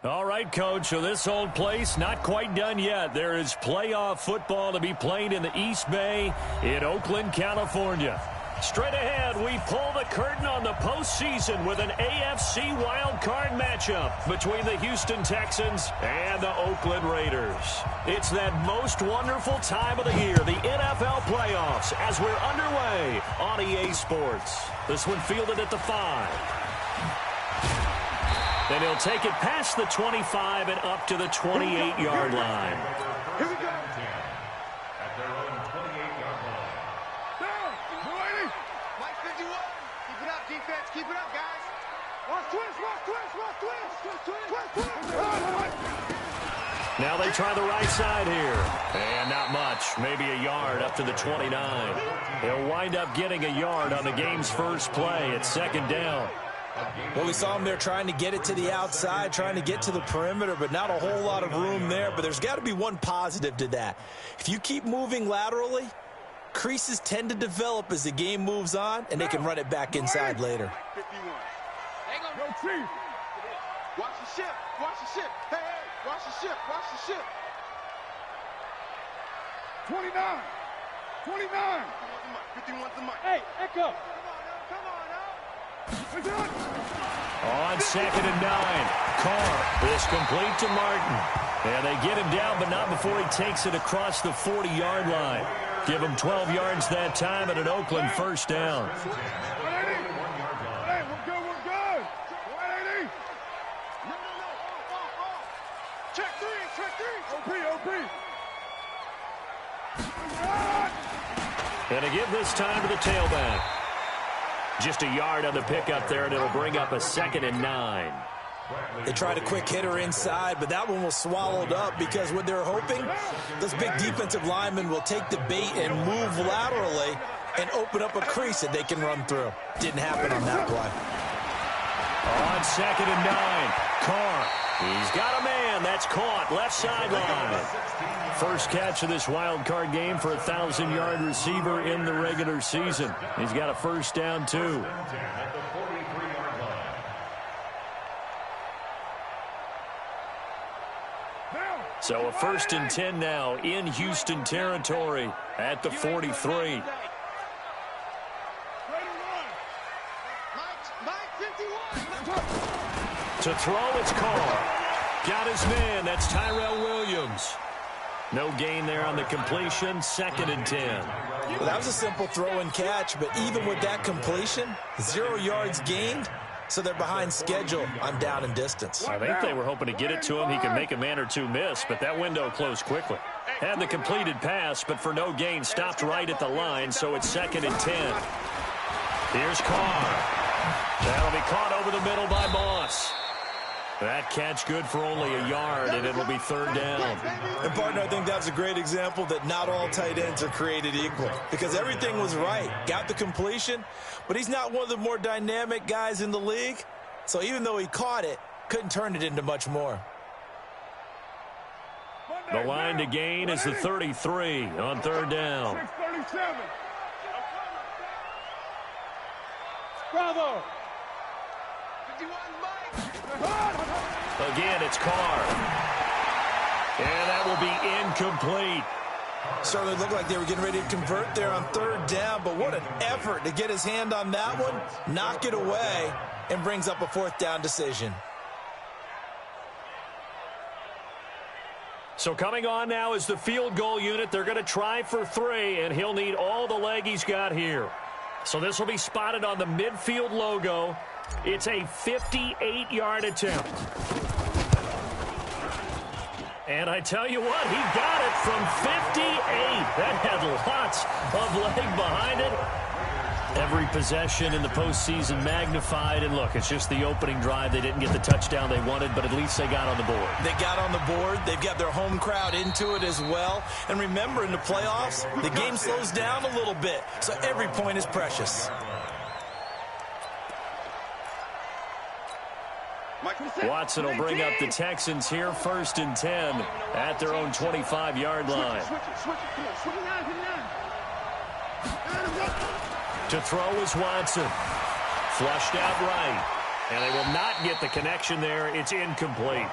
All right, Coach, so this old place not quite done yet. There is playoff football to be played in the East Bay in Oakland, California. Straight ahead, we pull the curtain on the postseason with an AFC wildcard matchup between the Houston Texans and the Oakland Raiders. It's that most wonderful time of the year, the NFL playoffs, as we're underway on EA Sports. This one fielded at the 5. And he'll take it past the 25 and up to the 28-yard line. Here we go. At their own 28-yard line. Down. Mike 51. Keep it up, defense. Keep it up, guys. Watch twist. Now they try the right side here. And not much. Maybe a yard up to the 29. They'll wind up getting a yard on the game's first play. It's second down. Well, we saw him there trying to get it to the outside, trying to get to the perimeter, but not a whole lot of room there. But there's got to be one positive to that. If you keep moving laterally, creases tend to develop as the game moves on, and they can run it back inside later. 51. Go, Chief. Watch the ship. Watch the ship. Hey, watch the ship. Watch the ship. 29. 51's the mic. Hey, Echo. Come on now. On second and 9, Carr is complete to Martin. And they get him down, but not before he takes it across the 40-yard line. Give him 12 yards that time and an Oakland first down. Hey, we're good. 180. No. Check three. OP. And to give this time to the tailback. Just a yard on the pickup there, and it'll bring up a second and 9. They tried a quick hitter inside, but that one was swallowed up because what they're hoping, those big defensive linemen will take the bait and move laterally and open up a crease that they can run through. Didn't happen on that play. On second and 9, Carr. He's got a man. That's caught. Left sideline. First catch of this wild card game for a 1,000-yard receiver in the regular season. He's got a first down, too. So a first and 10 now in Houston territory at the 43. To throw, it's Carr. Got his man. That's Tyrell Williams. No gain there on the completion. Second and 10. Well, that was a simple throw and catch, but even with that completion, 0 yards gained, so they're behind schedule on down and distance. I think they were hoping to get it to him. He could make a man or two miss, but that window closed quickly. Had the completed pass, but for no gain, stopped right at the line, so it's second and 10. Here's Carr. That'll be caught over the middle by Moss. That catch good for only a yard, and it'll be third down. And, partner, I think that's a great example that not all tight ends are created equal because everything was right. Got the completion, but he's not one of the more dynamic guys in the league. So even though he caught it, couldn't turn it into much more. The line to gain is the 33 on third down. 637. Bravo. 51 Mike. Again, it's Carr. And that will be incomplete. Certainly looked like they were getting ready to convert there on third down, but what an effort to get his hand on that one, knock it away, and brings up a fourth down decision. So coming on now is the field goal unit. They're going to try for 3, and he'll need all the leg he's got here. So this will be spotted on the midfield logo. It's a 58-yard attempt. And I tell you what, he got it from 58. That had lots of leg behind it. Every possession in the postseason magnified. And look, it's just the opening drive. They didn't get the touchdown they wanted, but at least they got on the board. They got on the board. They've got their home crowd into it as well. And remember, in the playoffs, the game slows down a little bit. So every point is precious. Watson will bring up the Texans here, first and 10 at their own 25-yard line. To throw is Watson. Flushed out right. And they will not get the connection there. It's incomplete.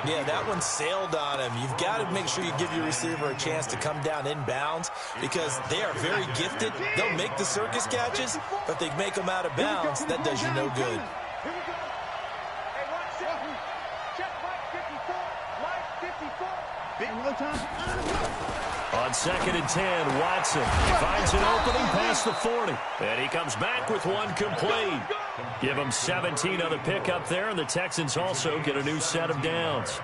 Yeah, that one sailed on him. You've got to make sure you give your receiver a chance to come down inbounds because they are very gifted. They'll make the circus catches, but they make them out of bounds. That does you no good. On 2nd and 10, Watson finds an opening past the 40. And he comes back with one complete. Give him 17 on the pickup there, and the Texans also get a new set of downs.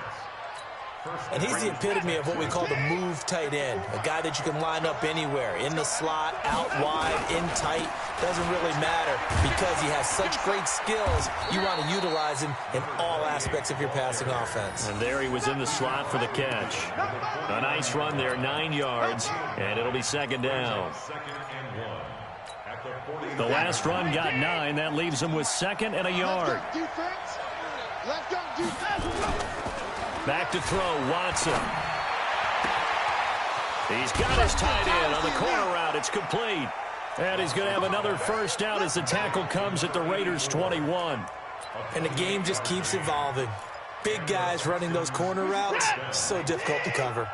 And he's the epitome of what we call the move tight end, a guy that you can line up anywhere, in the slot, out wide, in tight. Doesn't really matter because he has such great skills. You want to utilize him in all aspects of your passing offense. And there he was in the slot for the catch. A nice run there, 9 yards, and it'll be 2nd down. The last run got 9. That leaves him with 2nd and a yard. Back to throw, Watson. He's got his tight end on the corner route. It's complete. And he's going to have another first down as the tackle comes at the Raiders' 21. And the game just keeps evolving. Big guys running those corner routes, so difficult to cover.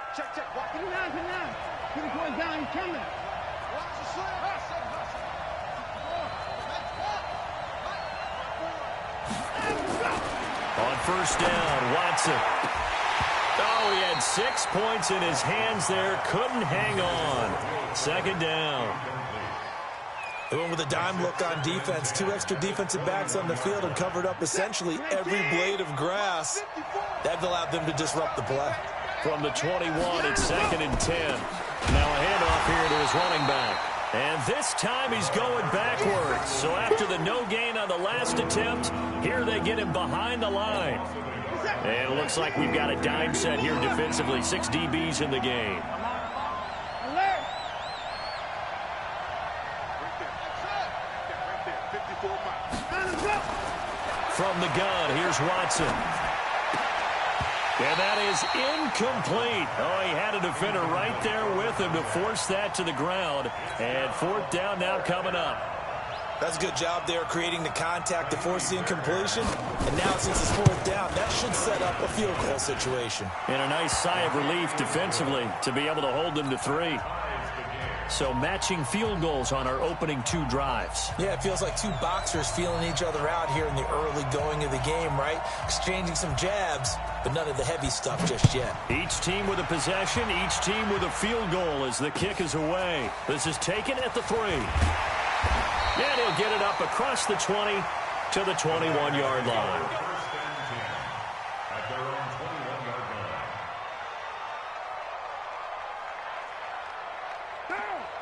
On first down, Watson. Oh, he had 6 points in his hands there. Couldn't hang on. 2nd down. They went with a dime look on defense. 2 extra defensive backs on the field and covered up essentially every blade of grass. That allowed them to disrupt the play. From the 21, it's 2nd and 10. Now a handoff here to his running back. And this time he's going backwards. So after the no gain on the last attempt, here they get him behind the line. And it looks like we've got a dime set here defensively. 6 DBs in the game. From the gun, here's Watson. And that is incomplete. Oh, he had a defender right there with him to force that to the ground. And 4th down now coming up. That's a good job there creating the contact to force the incompletion. And now since it's 4th down, that should set up a field goal situation. And a nice sigh of relief defensively to be able to hold them to 3. So matching field goals on our opening 2 drives. Yeah, it feels like 2 boxers feeling each other out here in the early going of the game, right? Exchanging some jabs, but none of the heavy stuff just yet. Each team with a possession, each team with a field goal as the kick is away. This is taken at the 3. And he'll get it up across the 20 to the 21-yard line.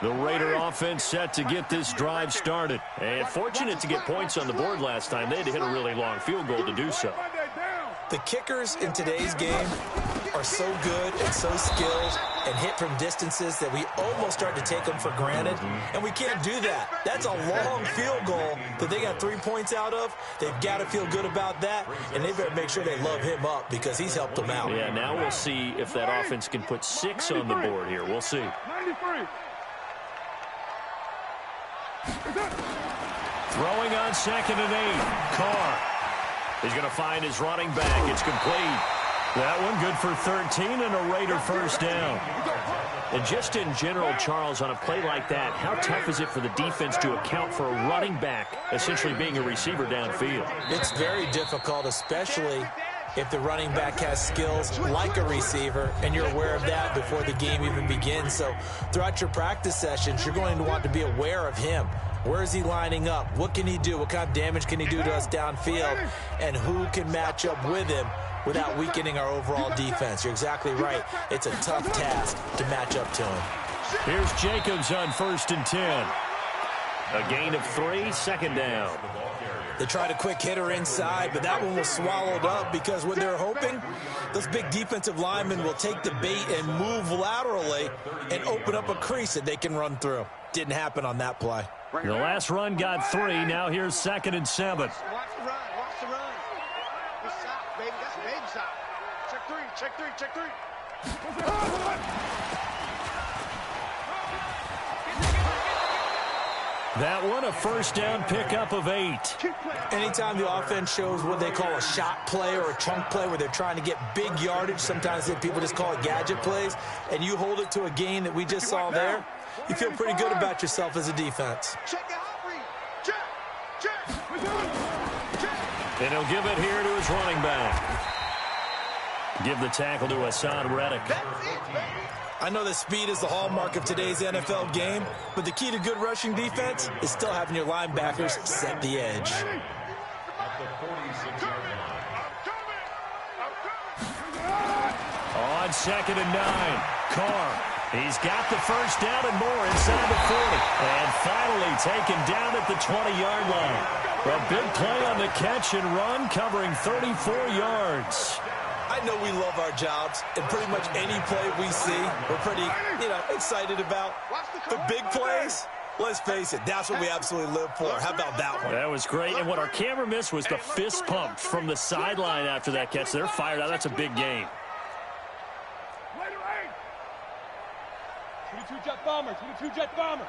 The Raider offense set to get this drive started. And fortunate to get points on the board last time. They had to hit a really long field goal to do so. The kickers in today's game are so good and so skilled and hit from distances that we almost start to take them for granted. And we can't do that. That's a long field goal that they got 3 points out of. They've got to feel good about that, and they better make sure they love him up because he's helped them out. Yeah, now we'll see if that offense can put 6 on the board here. We'll see. 93. Throwing on 2nd and 8. Carr. He's going to find his running back. It's complete. That one good for 13 and a Raider first down. And just in general, Charles, on a play like that, how tough is it for the defense to account for a running back essentially being a receiver downfield? It's very difficult, especially if the running back has skills like a receiver, and you're aware of that before the game even begins. So throughout your practice sessions, you're going to want to be aware of him. Where is he lining up? What can he do? What kind of damage can he do to us downfield? And who can match up with him without weakening our overall defense? You're exactly right. It's a tough task to match up to him. Here's Jacobs on 1st and 10. A gain of 3, 2nd down. They tried a quick hitter inside, but that one was swallowed up because what they're hoping, those big defensive linemen will take the bait and move laterally and open up a crease that they can run through. Didn't happen on that play. The last run got 3. Now here's 2nd and 7. Watch the run. Watch the run. Good stop, baby. That's a baby stop. Check 3. Check 3. Check 3. that one, a first down pickup of 8. Anytime the offense shows what they call a shot play or a chunk play where they're trying to get big yardage, sometimes people just call it gadget plays, and you hold it to a gain that we just saw there, you feel pretty good about yourself as a defense. And he'll give it here to his running back. Give the tackle to Hassan Reddick. I know that speed is the hallmark of today's NFL game, but the key to good rushing defense is still having your linebackers set the edge. On 2nd and 9, Carr. He's got the first down and more inside the 40. And finally taken down at the 20-yard line. A big play on the catch and run, covering 34 yards. I know we love our jobs, and pretty much any play we see, we're pretty, excited about. But big plays, let's face it, that's what we absolutely live for. How about that one? That was great, and what our camera missed was the fist pump from the sideline after that catch. They're fired out. That's a big game. 22 jet bomber, 22 jet bomber.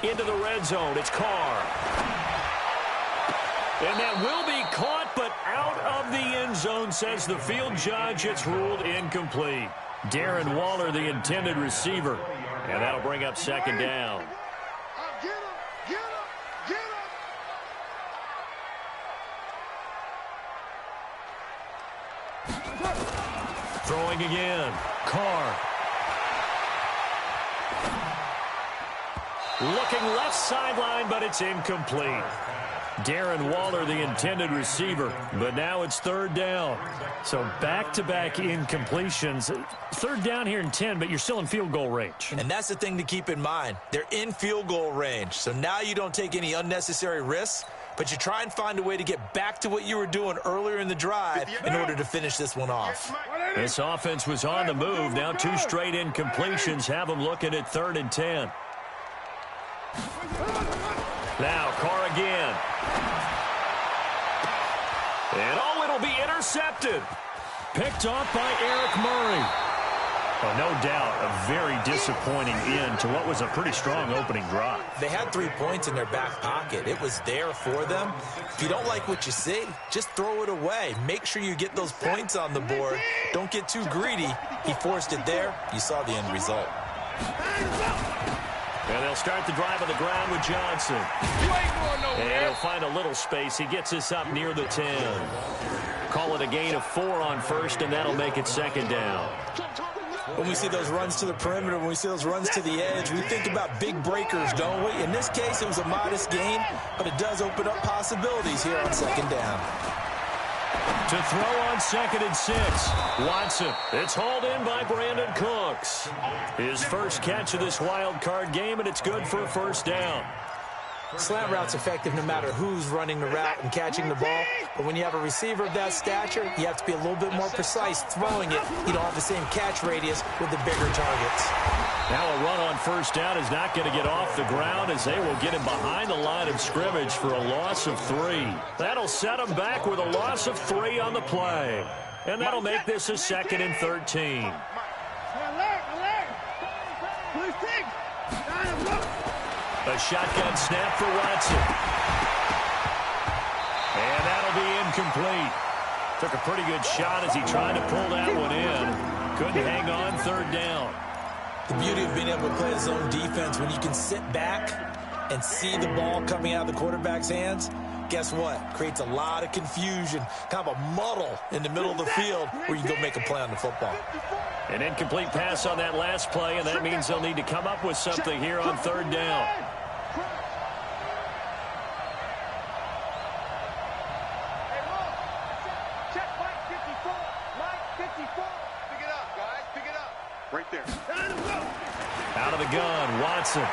Into the red zone, it's Carr. And that will be caught, but out of the end zone, says the field judge. It's ruled incomplete. Darren Waller, the intended receiver. And that'll bring up 2nd down. Throwing again. Carr. Looking left sideline, but it's incomplete. Darren Waller, the intended receiver, but now it's 3rd down. So back-to-back incompletions. 3rd down here in 10, but you're still in field goal range. And that's the thing to keep in mind. They're in field goal range, so now you don't take any unnecessary risks, but you try and find a way to get back to what you were doing earlier in the drive in order to finish this one off. This offense was on the move. Now 2 straight incompletions have them looking at 3rd and 10. Now Carr again. And it'll be intercepted. Picked off by Eric Murray. Oh, no doubt a very disappointing end to what was a pretty strong opening drive. They had 3 points in their back pocket. It was there for them. If you don't like what you see, just throw it away. Make sure you get those points on the board. Don't get too greedy. He forced it there. You saw the end result. And they'll start the drive on the ground with Johnson. And he'll find a little space. He gets us up near the 10. Call it a gain of 4 on 1st, and that'll make it 2nd down. When we see those runs to the perimeter, when we see those runs to the edge, we think about big breakers, don't we? In this case, it was a modest gain, but it does open up possibilities here on 2nd down. To throw on 2nd and 6. Watson. It's hauled in by Brandon Cooks. His first catch of this wild card game, and it's good for a 1st down. Slant route's effective no matter who's running the route and catching the ball. But when you have a receiver of that stature, you have to be a little bit more precise throwing it. You don't have the same catch radius with the bigger targets. Now a run on 1st down is not going to get off the ground as they will get him behind the line of scrimmage for a loss of 3. That'll set him back with a loss of 3 on the play. And that'll make this a 2nd and 13. A shotgun snap for Watson. And that'll be incomplete. Took a pretty good shot as he tried to pull that one in. Couldn't hang on 3rd down. The beauty of being able to play zone defense, when you can sit back and see the ball coming out of the quarterback's hands, guess what? Creates a lot of confusion, kind of a muddle in the middle of the field where you go make a play on the football. An incomplete pass on that last play, and that means they'll need to come up with something here on 3rd down. Right there. Out of the gun, Watson.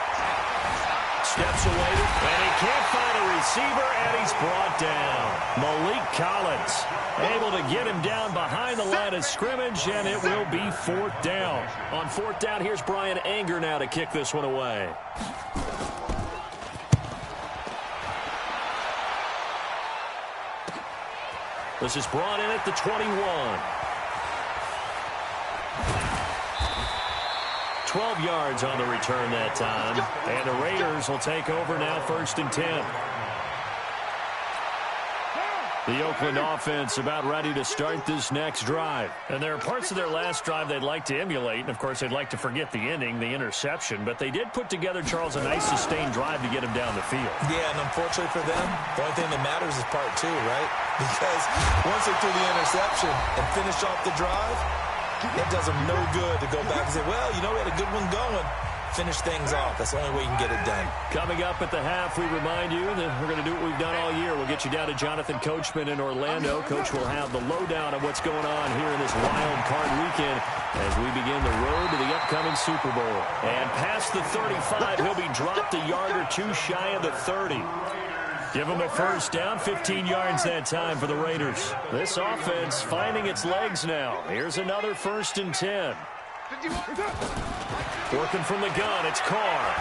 Steps away, and he can't find a receiver, and he's brought down. Malik Collins able to get him down behind the line of scrimmage, and it will be 4th down. On 4th down, here's Brian Anger now to kick this one away. This is brought in at the 21. 12 yards on the return that time. And the Raiders will take over now, 1st and 10. The Oakland offense about ready to start this next drive. And there are parts of their last drive they'd like to emulate. And, of course, they'd like to forget the ending, the interception. But they did put together, Charles, a nice sustained drive to get them down the field. Yeah, and unfortunately for them, the only thing that matters is part 2, right? Because once they threw the interception and finished off the drive, it does them no good to go back and say, well, you know, we had a good one going. Finish things off. That's the only way you can get it done. Coming up at the half, we remind you that we're going to do what we've done all year. We'll get you down to Jonathan Coachman in Orlando. Coach will have the lowdown of what's going on here in this wild card weekend as we begin the road to the upcoming Super Bowl. And past the 35, he'll be dropped a yard or two shy of the 30. Give him a first down, 15 yards that time for the Raiders. This offense finding its legs now. Here's another 1st and 10. Working from the gun, it's Carr.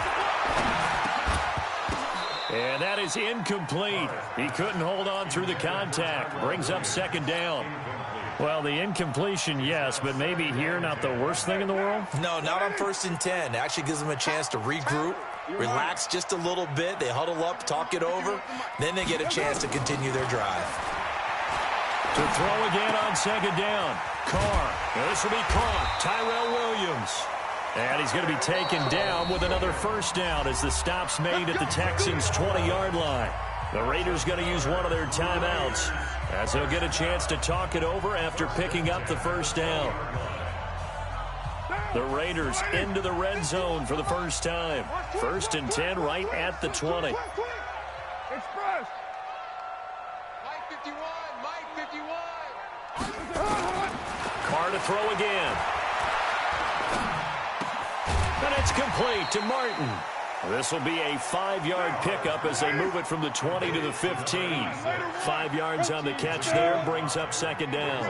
And that is incomplete. He couldn't hold on through the contact. Brings up 2nd down. Well, the incompletion, yes, but maybe here not the worst thing in the world? No, not on 1st and 10. It actually gives them a chance to regroup, relax just a little bit. They huddle up, talk it over. Then they get a chance to continue their drive. To throw again on 2nd down. Carr. Now this will be caught. Tyrell Williams. And he's going to be taken down with another 1st down as the stop's made at the Texans' 20-yard line. The Raiders going to use one of their timeouts as they'll get a chance to talk it over after picking up the 1st down. The Raiders into the red zone for the first time. 1st and 10 right at the 20. Express. Mike 51. Mike 51. Carr to throw again. And it's complete to Martin. This will be a 5-yard pickup as they move it from the 20 to the 15. 5 yards on the catch there brings up 2nd down.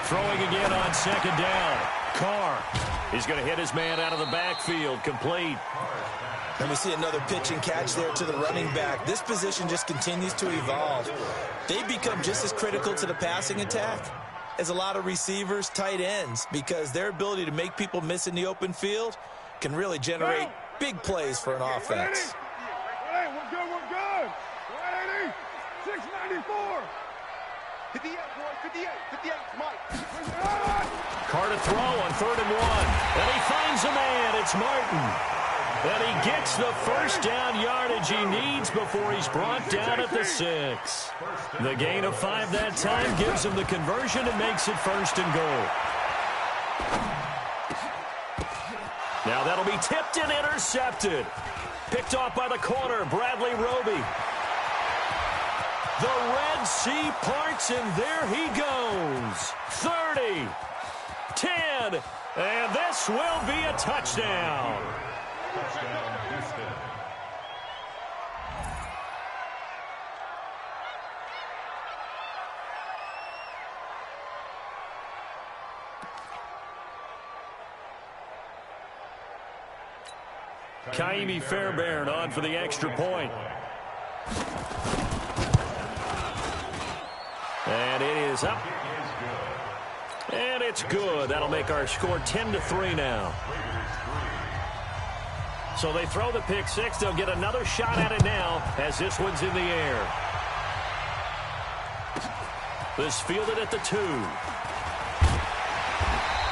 Throwing again on 2nd down. Carr. He's going to hit his man out of the backfield. Complete. And we see another pitch and catch there to the running back. This position just continues to evolve. They become just as critical to the passing attack as a lot of receivers, tight ends, because their ability to make people miss in the open field can really generate big plays for an offense. Hey, we're good, we're good. 180, 694. 58, boy, 58, 58, Mike. Carr to throw on 3rd and 1. And he finds a man. It's Martin. And he gets the first down yardage he needs before he's brought down at the 6. The gain of 5 that time gives him the conversion and makes it 1st and goal. Now that'll be tipped and intercepted. Picked off by the corner, Bradley Roby. The Red Sea parts, and there he goes. 30, 10, and this will be a touchdown. Kaimi Fairbairn on for the extra point. And it is up. And it's good. That'll make our score 10-3 now. So they throw the pick 6. They'll get another shot at it now as this one's in the air. This fielded at the 2.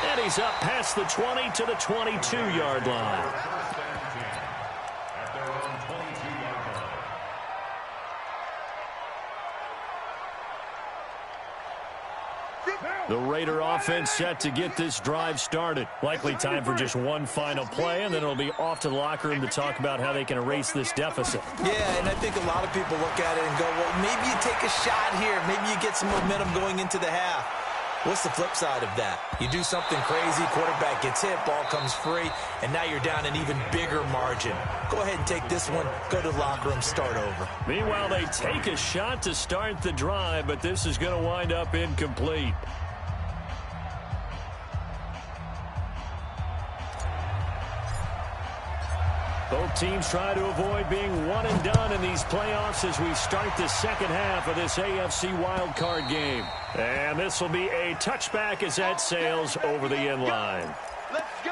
And he's up past the 20 to the 22-yard line. The Raider offense set to get this drive started. Likely time for just one final play, and then it'll be off to the locker room to talk about how they can erase this deficit. Yeah, and I think a lot of people look at it and go, well, maybe you take a shot here. Maybe you get some momentum going into the half. What's the flip side of that? You do something crazy, quarterback gets hit, ball comes free, and now you're down an even bigger margin. Go ahead and take this one, go to the locker room, start over. Meanwhile, they take a shot to start the drive, but this is going to wind up incomplete. Both teams try to avoid being one and done in these playoffs as we start the second half of this AFC wildcard game. And this will be a touchback as that sails over the end line. Let's go.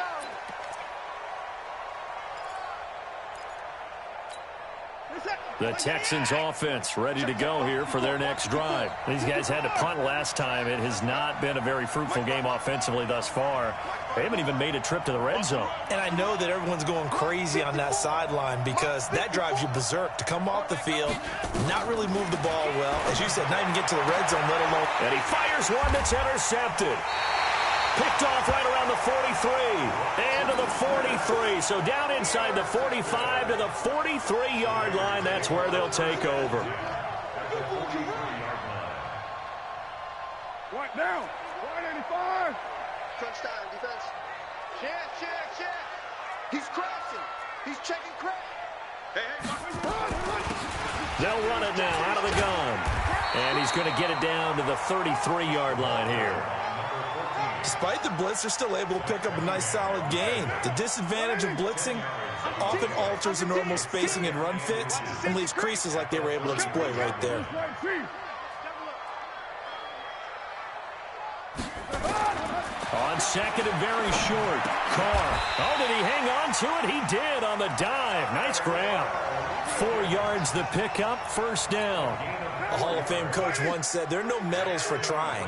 The Texans offense ready to go here for their next drive. These guys had to punt last time. It has not been a very fruitful game offensively thus far. They haven't even made a trip to the red zone. And I know that everyone's going crazy on that sideline because that drives you berserk to come off the field, not really move the ball well. As you said, not even get to the red zone, let alone. And he fires one that's intercepted. Picked off right around the 43 and to the 43. So down inside the 45 to the 43-yard line. That's where they'll take over. Right now. 185. Crunch time, defense. Check. He's crashing. He's checking crash. Hey. They'll run it now out of the gun. And he's going to get it down to the 33-yard line here. Despite the blitz, they're still able to pick up a nice solid gain. The disadvantage of blitzing often alters the normal spacing and run fits and leaves creases like they were able to exploit right there. On second and very short. Carr. Oh, did he hang on to it? He did on the dive. Nice grab. 4 yards the pickup, first down. A Hall of Fame coach once said, there are no medals for trying.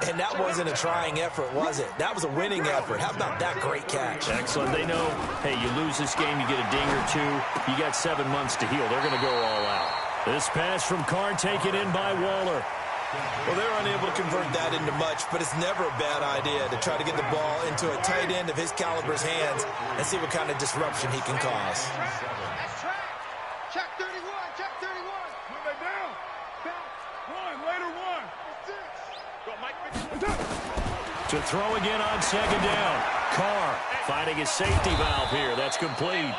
And that wasn't a trying effort, was it? That was a winning effort. How about that great catch? Excellent. They know, hey, you lose this game, you get a ding or two. You got 7 months to heal. They're going to go all out. This pass from Carr taken in by Waller. Well, they're unable to convert that into much, but it's never a bad idea to try to get the ball into a tight end of his caliber's hands and see what kind of disruption he can cause. That's track. Check 31. Move it down. One. Later one. To throw again on second down. Carr finding his safety valve here. That's complete.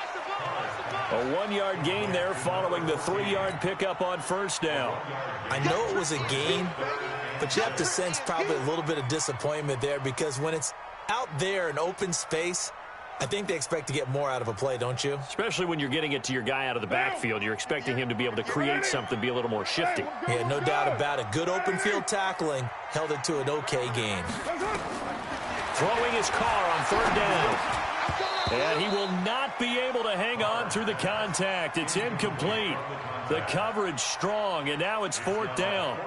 A 1-yard gain there following the 3-yard pickup on first down. I know it was a gain, but you have to sense probably a little bit of disappointment there because when it's out there in open space, I think they expect to get more out of a play, don't you? Especially when you're getting it to your guy out of the backfield. You're expecting him to be able to create something, be a little more shifty. Yeah, no doubt about it. Good open field tackling held it to an okay gain. Throwing his Carr on third down. And he will not be able to hang on through the contact. It's incomplete. The coverage strong, and now it's fourth down.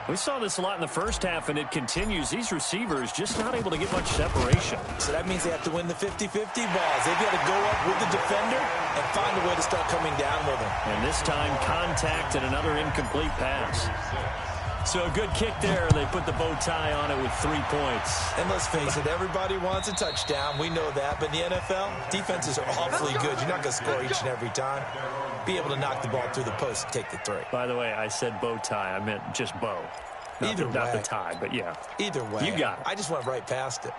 We saw this a lot in the first half, and it continues. These receivers just not able to get much separation. So that means they have to win the 50-50 balls. They've got to go up with the defender and find a way to start coming down with him. And this time, contact and another incomplete pass. So a good kick there. They put the bow tie on it with 3 points. And let's face it, everybody wants a touchdown. We know that. But in the NFL, defenses are awfully good. You're not going to score each and every time. Be able to knock the ball through the post and take the 3. By the way, I said bow tie. I meant just bow. Not the tie, but yeah. Either way. You got it. I just went right past it.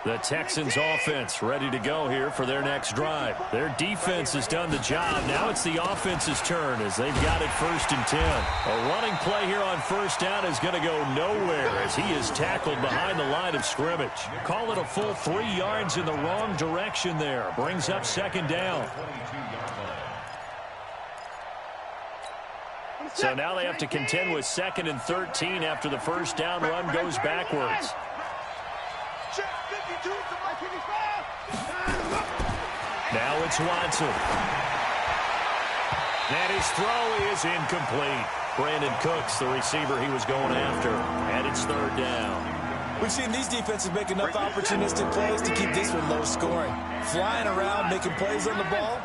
The Texans offense ready to go here for their next drive. Their defense has done the job. Now it's the offense's turn as they've got it 1st and 10. A running play here on first down is going to go nowhere as he is tackled behind the line of scrimmage. Call it a full 3 yards in the wrong direction there. Brings up second down. So now they have to contend with 2nd and 13 after the first down run goes backwards. Now it's Watson. And his throw is incomplete. Brandon Cooks, the receiver he was going after. And it's 3rd down. We've seen these defenses make enough opportunistic plays to keep this one low scoring. Flying around, making plays on the ball.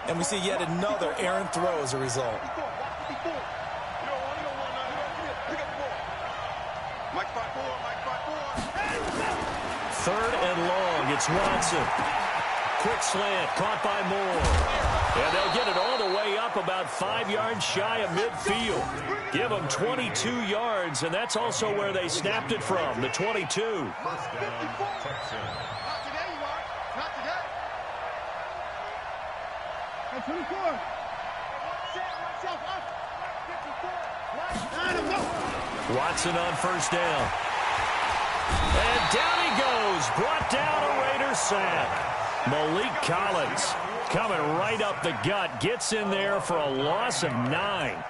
And we see yet another errant throw as a result. 3rd and long. It's Watson. Quick slant caught by Moore. And they'll get it all the way up about 5 yards shy of midfield. Give them 22 yards, and that's also where they snapped it from, the 22. Not today, you are. Not today. At 24. Watson on first down. And down he goes. Brought down a Raider sack. Malik Collins coming right up the gut. Gets in there for a loss of 9.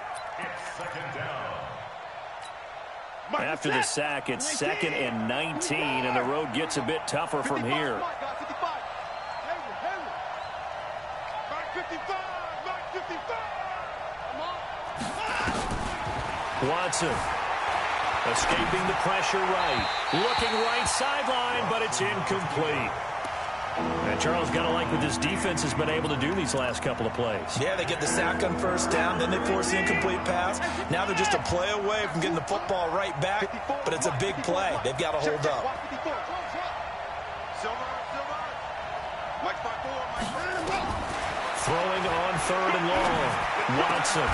After the sack, it's 2nd and 19, and the road gets a bit tougher from here. Watson escaping the pressure right. Looking right sideline, but it's incomplete. And Charles, got to like what this defense has been able to do these last couple of plays. Yeah, they get the sack on first down, then they force the incomplete pass. Now they're just a play away from getting the football right back, but it's a big play. They've got to hold up. Throwing on 3rd and long. Watson.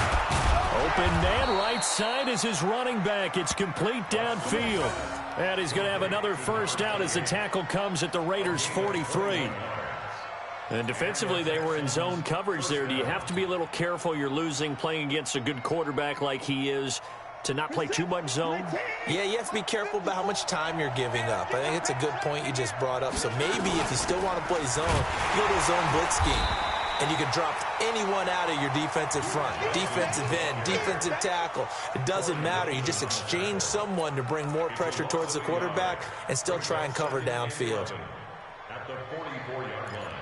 Open man right side is his running back. It's complete downfield. And he's going to have another first down as the tackle comes at the Raiders' 43. And defensively, they were in zone coverage there. Do you have to be a little careful? You're losing playing against a good quarterback like he is to not play too much zone? Yeah, you have to be careful about how much time you're giving up. I think it's a good point you just brought up. So maybe if you still want to play zone, you go to a zone blitz scheme. And you can drop anyone out of your defensive front, defensive end, defensive tackle. It doesn't matter. You just exchange someone to bring more pressure towards the quarterback and still try and cover downfield. At the 44-yard line.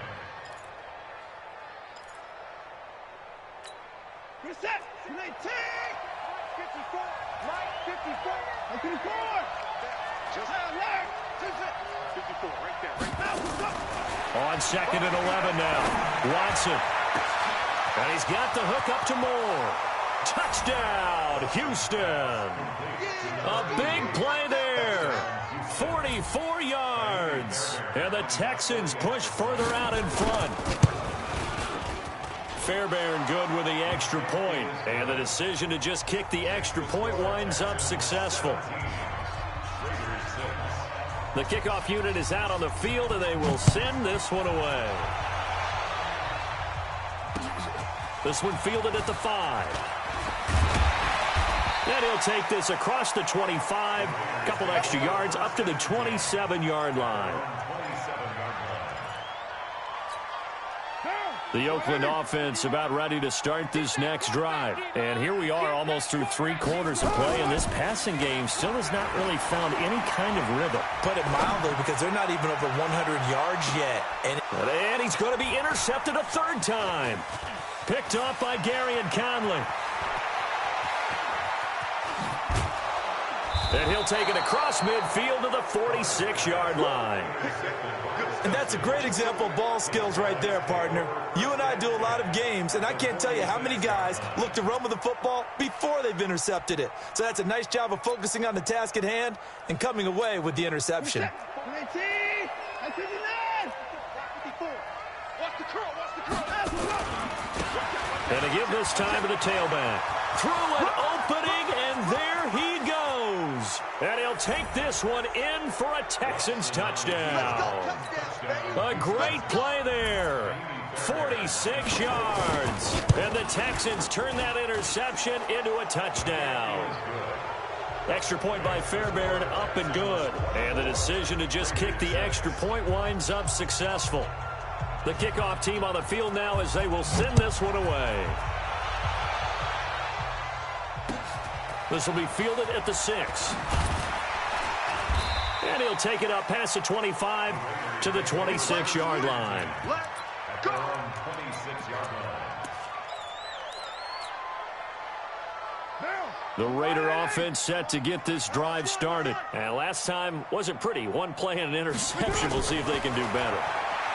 Reset. 19. 54. Right 54. 54. Just left. 54 right there. Right now. On 2nd and 11 now. Watson. And he's got the hook up to Moore. Touchdown, Houston. A big play there. 44 yards. And the Texans push further out in front. Fairbairn good with the extra point. And the decision to just kick the extra point winds up successful. The kickoff unit is out on the field, and they will send this one away. This one fielded at the 5. And he'll take this across the 25. A couple extra yards up to the 27-yard line. The Oakland offense about ready to start this next drive. And here we are almost through 3 quarters of play, and this passing game still has not really found any kind of rhythm. Put it mildly, because they're not even over 100 yards yet. And he's going to be intercepted a 3rd time. Picked off by Gary and Conley. And he'll take it across midfield to the 46-yard line. And that's a great example of ball skills right there, partner. You and I do a lot of games, and I can't tell you how many guys look to run with the football before they've intercepted it. So that's a nice job of focusing on the task at hand and coming away with the interception. 19. 59. 54. Watch the curl. And to give this time to the tailback. Through an opening, and there he goes. And he'll take this one in for a Texans touchdown. A great play there. 46 yards. And the Texans turn that interception into a touchdown. Extra point by Fairbairn, up and good. And the decision to just kick the extra point winds up successful. The kickoff team on the field now as they will send this one away. This will be fielded at the 6. And he'll take it up past the 25 to the 26-yard line. At their own 26-yard line. The Raider offense set to get this drive started. And last time wasn't pretty. One play and an interception. We'll see if they can do better.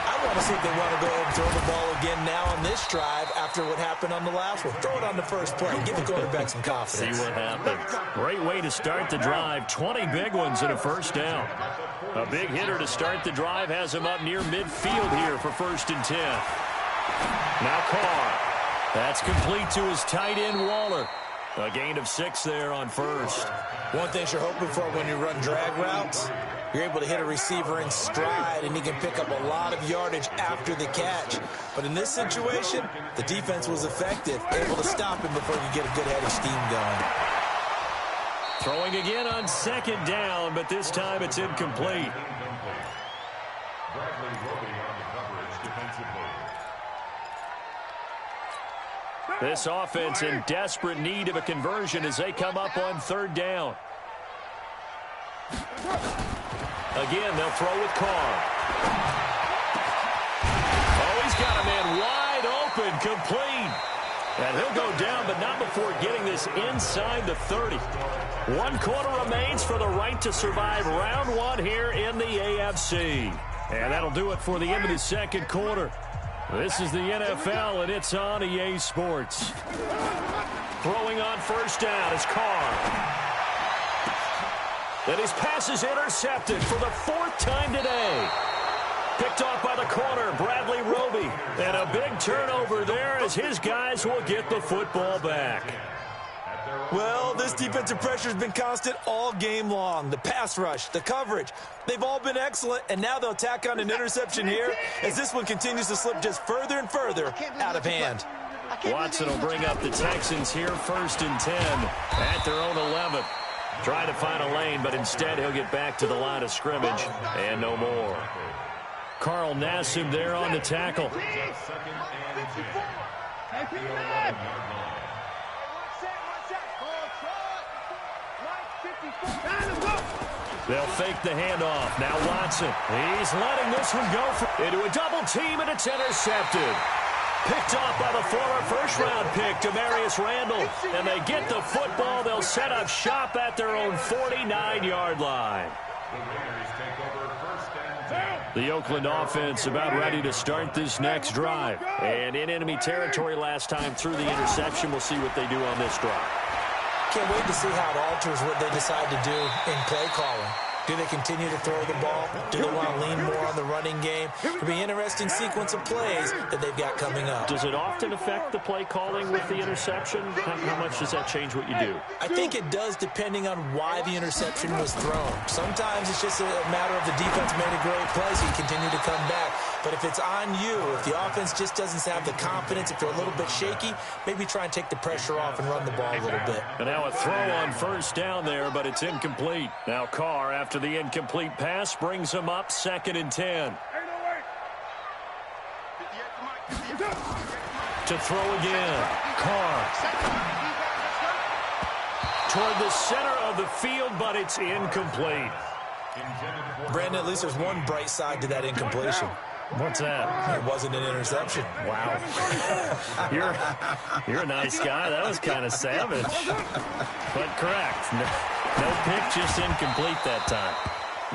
I want to see if they want to go ahead and throw the ball again now on this drive after what happened on the last one. Throw it on the first play. Give the quarterback some confidence. See what happens. Great way to start the drive. 20 big ones and a first down. A big hitter to start the drive has him up near midfield here for 1st and 10. Now Carr. That's complete to his tight end, Waller. A gain of 6 there on 1st. One thing you're hoping for when you run drag routes, you're able to hit a receiver in stride, and he can pick up a lot of yardage after the catch. But in this situation, the defense was effective, able to stop him before you get a good headed scheme going. Throwing again on 2nd down, but this time it's incomplete. Bradley Roby on the coverage defensively. This offense in desperate need of a conversion as they come up on third down. Again, they'll throw with Carr. Oh, he's got a man wide open, complete. And he'll go down, but not before getting this inside the 30. 1 quarter remains for the right to survive round 1 here in the AFC. And that'll do it for the end of the second quarter. This is the NFL, and it's on EA Sports. Throwing on first down is Carr. And his pass is intercepted for the 4th time today. Picked off by the corner, Bradley Roby. And a big turnover there as his guys will get the football back. Well, this defensive pressure has been constant all game long. The pass rush, the coverage, they've all been excellent, and now they'll tack on an interception here as this one continues to slip just further and further out of hand. Watson will bring up the Texans here, 1st and 10 at their own 11. Trying to find a lane, but instead he'll get back to the line of scrimmage and no more. Carl Nassib there on the tackle. They'll fake the handoff. Now Watson. He's letting this one go into a double team, and it's intercepted. Picked off by the former first-round pick, Demarius Randall. And they get the football. They'll set up shop at their own 49-yard line. The Oakland offense about ready to start this next drive. And in enemy territory last time through the interception. We'll see what they do on this drive. Can't wait to see how it alters what they decide to do in play calling. Do they continue to throw the ball? Do they want to lean more on the running game? It'll be an interesting sequence of plays that they've got coming up. Does it often affect the play calling with the interception? How much does that change what you do? I think it does, depending on why the interception was thrown. Sometimes it's just a matter of the defense made a great play, so you continue to come back. But if it's on you, if the offense just doesn't have the confidence, if they're a little bit shaky, maybe try and take the pressure off and run the ball a little bit. And now a throw on first down there, but it's incomplete. Now Carr, after the incomplete pass, brings him up 2nd and 10. To throw again. Carr. Toward the center of the field, but it's incomplete. Brandon, at least there's one bright side to that incompletion. What's that? It wasn't an interception. Wow. You're a nice guy. That was kind of savage. But correct. No pick, just incomplete that time.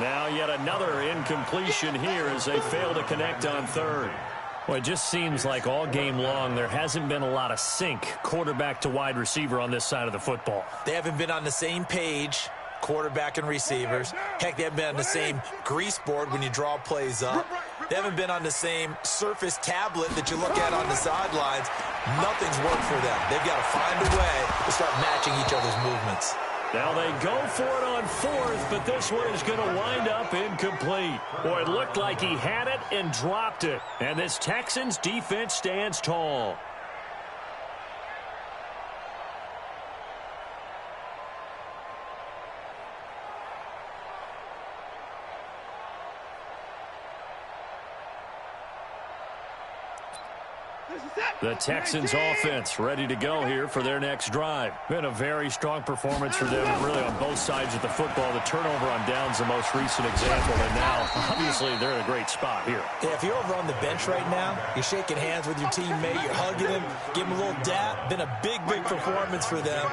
Now yet another incompletion here as they fail to connect on third. Well, it just seems like all game long there hasn't been a lot of sync quarterback to wide receiver on this side of the football. They haven't been on the same page, quarterback and receivers. Heck, they haven't been on the same grease board when you draw plays up. They haven't been on the same surface tablet that you look at on the sidelines. Nothing's worked for them. They've got to find a way to start matching each other's movements. Now they go for it on 4th, but this one is going to wind up incomplete. Boy, it looked like he had it and dropped it. And this Texans defense stands tall. The Texans offense ready to go here for their next drive. Been a very strong performance for them, really on both sides of the football. The turnover on down's the most recent example, and now, obviously, they're in a great spot here. Yeah, if you're over on the bench right now, you're shaking hands with your teammate, you're hugging him, give him a little dap. Been a big, big performance for them.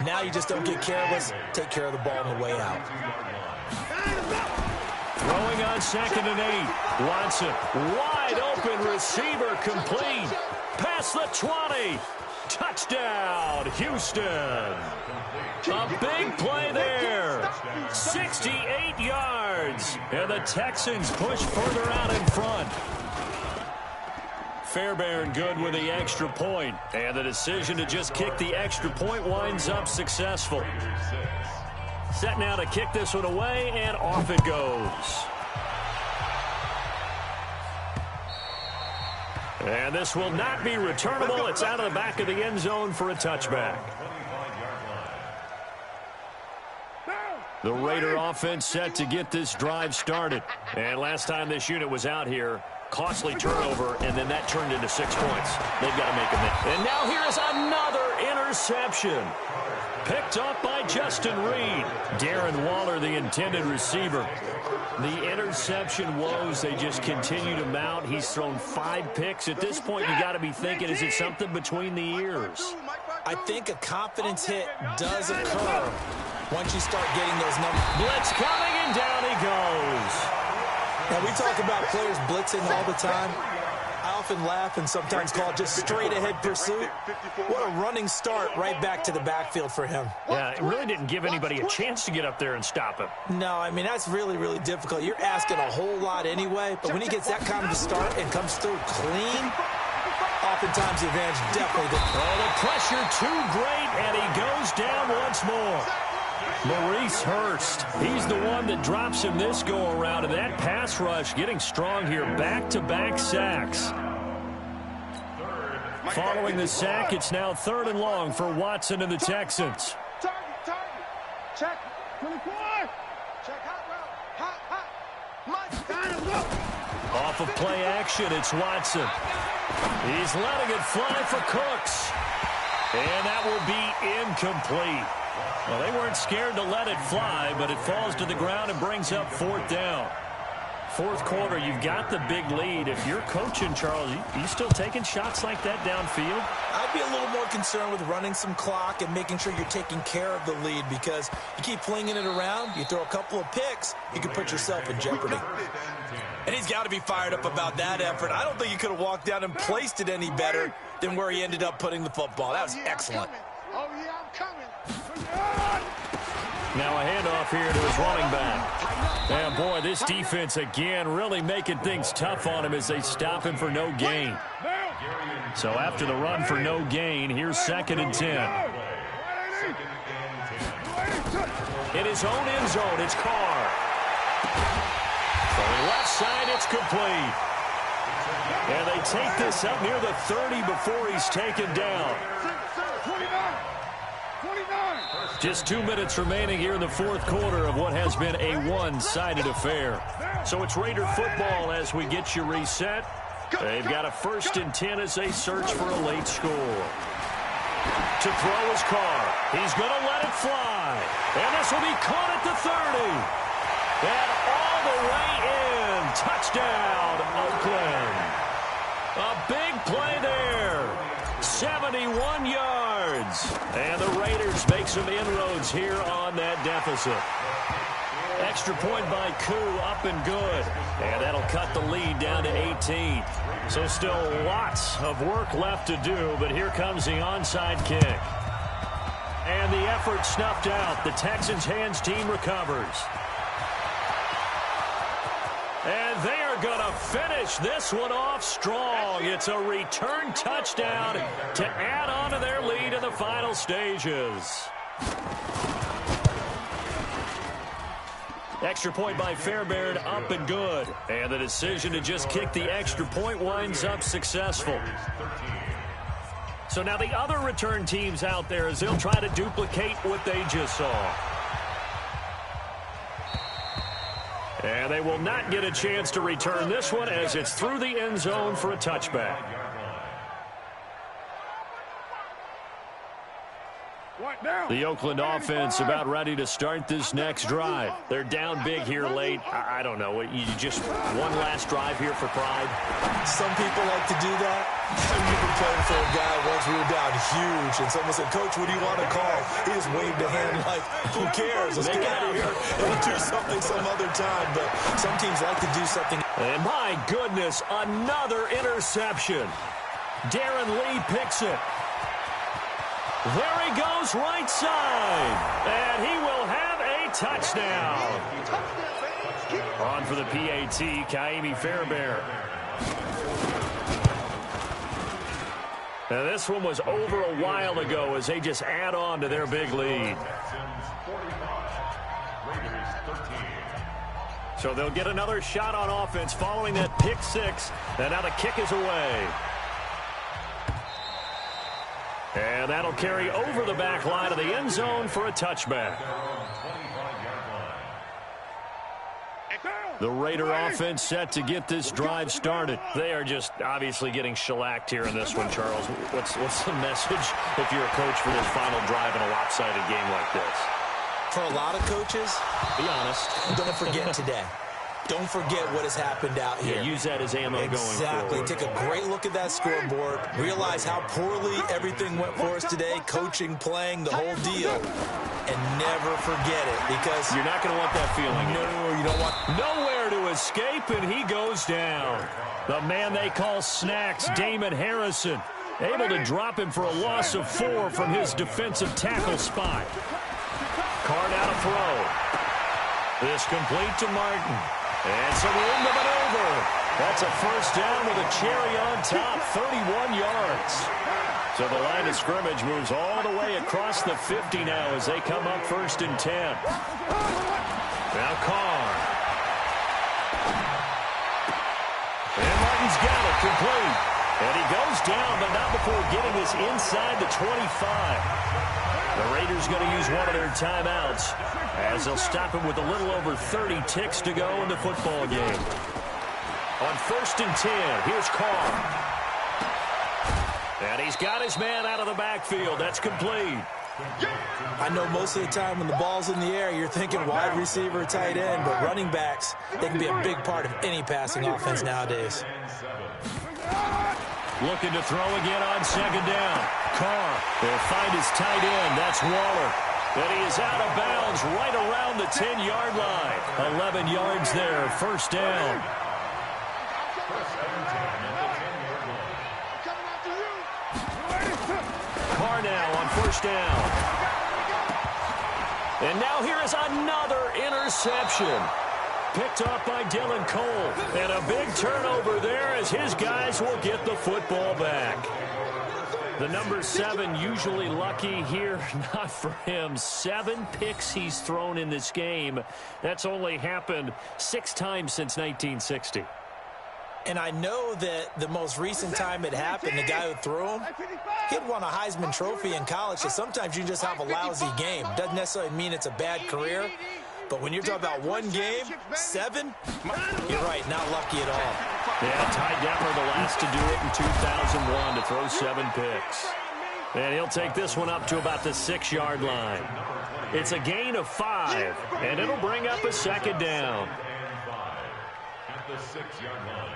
Now you just don't get careless. Take care of the ball on the way out. Throwing on 2nd and 8. Watson, wide open receiver, complete. Past the 20. Touchdown, Houston. A big play there. 68 yards. And the Texans push further out in front. Fairbairn good with the extra point. And the decision to just kick the extra point winds up successful. Set now to kick this one away, and off it goes. And this will not be returnable. It's out of the back of the end zone for a touchback. The Raider offense set to get this drive started. And last time this unit was out here, costly turnover, and then that turned into 6 points. They've got to make a miss. And now here's another interception. Picked up by Justin Reed. Darren Waller, the intended receiver. The interception woes, they just continue to mount. He's thrown 5 picks. At this point, you got to be thinking, is it something between the ears? I think a confidence hit does occur once you start getting those numbers. Blitz coming, and down he goes. Now, we talk about players blitzing all the time. I often laugh and sometimes call it just straight-ahead pursuit. What a running start right back to the backfield for him. Yeah, it really didn't give anybody a chance to get up there and stop him. No, I mean, that's really, really difficult. You're asking a whole lot anyway, but when he gets that kind of a start and comes through clean, oftentimes the advantage definitely good. Oh, the pressure too great, and he goes down once more. Maurice Hurst, he's the one that drops him this go-around, and that pass rush getting strong here. Back-to-back sacks. Following the sack, it's now 3rd and long for Watson and the Texans. Target. Check. 24. Check hot. Off of play action, it's Watson. He's letting it fly for Cooks. And that will be incomplete. Well, they weren't scared to let it fly, but it falls to the ground and brings up 4th down. 4th quarter, you've got the big lead. If you're coaching, Charles, you still taking shots like that downfield? I'd be a little more concerned with running some clock and making sure you're taking care of the lead, because you keep flinging it around, you throw a couple of picks, you can put yourself in jeopardy. And he's got to be fired up about that effort. I don't think he could have walked down and placed it any better than where he ended up putting the football. That was excellent. Oh, yeah, I'm coming. Now a handoff here to his running back. And boy, this defense again really making things tough on him as they stop him for no gain. So after the run for no gain, here's 2nd and 10. In his own end zone, it's Carr. From the left side, it's complete. And they take this up near the 30 before he's taken down. 29. Just 2 minutes remaining here in the 4th quarter of what has been a one-sided affair. So it's Raider football as we get you reset. They've got a 1st and 10 as they search for a late score. To throw is Carr. He's going to let it fly. And this will be caught at the 30. And all the way in. Touchdown, Oakland. A big play there. 71 yards. And the Raiders make some inroads here on that deficit. Extra point by Koo, up and good. And that'll cut the lead down to 18. So still lots of work left to do, but here comes the onside kick. And the effort snuffed out. The Texans' hands team recovers. And they are going to finish this one off strong. It's a return touchdown to add on to their lead in the final stages. Extra point by Fairbairn, up and good. And the decision to just kick the extra point winds up successful. So now the other return teams out there as they'll try to duplicate what they just saw. And they will not get a chance to return this one as it's through the end zone for a touchback. The Oakland offense about ready to start this next drive. They're down big here late. I don't know. You just one last drive here for pride? Some people like to do that. We've been playing for a guy once we were down huge, and someone said, "Coach, what do you want to call?" He just waved a hand like, who cares? Let's get out of here. We'll do something some other time, but some teams like to do something. And my goodness, another interception. Darren Lee picks it. There he goes right side. And he will have a touchdown. On for the PAT, Kaimi Fairbairn. Now this one was over a while ago as they just add on to their big lead. So they'll get another shot on offense following that pick six. And now the kick is away. And that'll carry over the back line of the end zone for a touchback. The Raider offense set to get this drive started. They are just obviously getting shellacked here in this one, Charles. What's the message if you're a coach for this final drive in a lopsided game like this? For a lot of coaches, be honest, don't forget today. Don't forget what has happened out here. Yeah, use that as ammo going forward. Exactly. Take a great look at that scoreboard. Realize how poorly everything went for us today, coaching, playing, the whole deal. And never forget it, because you're not going to want that feeling. No, you don't want. Nowhere to escape, and he goes down. The man they call Snacks, Damon Harrison, able to drop him for a loss of 4 from his defensive tackle spot. Carr now to throw. This complete to Martin. And some room to maneuver. That's a first down with a cherry on top, 31 yards. So the line of scrimmage moves all the way across the 50 now as they come up 1st and 10. Now Carr. And Martin's got it complete. And he goes down, but not before getting this inside the 25. The Raiders going to use one of their timeouts as they'll stop him with a little over 30 ticks to go in the football game. On 1st and 10, here's Carr. And he's got his man out of the backfield. That's complete. I know most of the time when the ball's in the air, you're thinking wide receiver, tight end, but running backs, they can be a big part of any passing offense nowadays. Looking to throw again on 2nd down. Carr will find his tight end. That's Waller. And he is out of bounds right around the 10-yard line. 11 yards there, 1st down. Carr now on 1st down. And now here is another interception. Picked off by Dylan Cole. And a big turnover there as his guys will get the football back. The number 7 usually lucky here. Not for him. 7 picks he's thrown in this game. That's only happened 6 times since 1960. And I know that the most recent time it happened, the guy who threw him, he'd won a Heisman Trophy in college. So sometimes you just have a lousy game. Doesn't necessarily mean it's a bad career. But when you're talking about one game, 7, you're right, not lucky at all. Yeah, Ty Detmer, the last to do it in 2001 to throw 7 picks. And he'll take this one up to about the 6-yard line. It's a gain of 5, and it'll bring up a 2nd down. At the 6-yard line.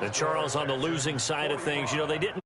And Charles, on the losing side of things, you know, they didn't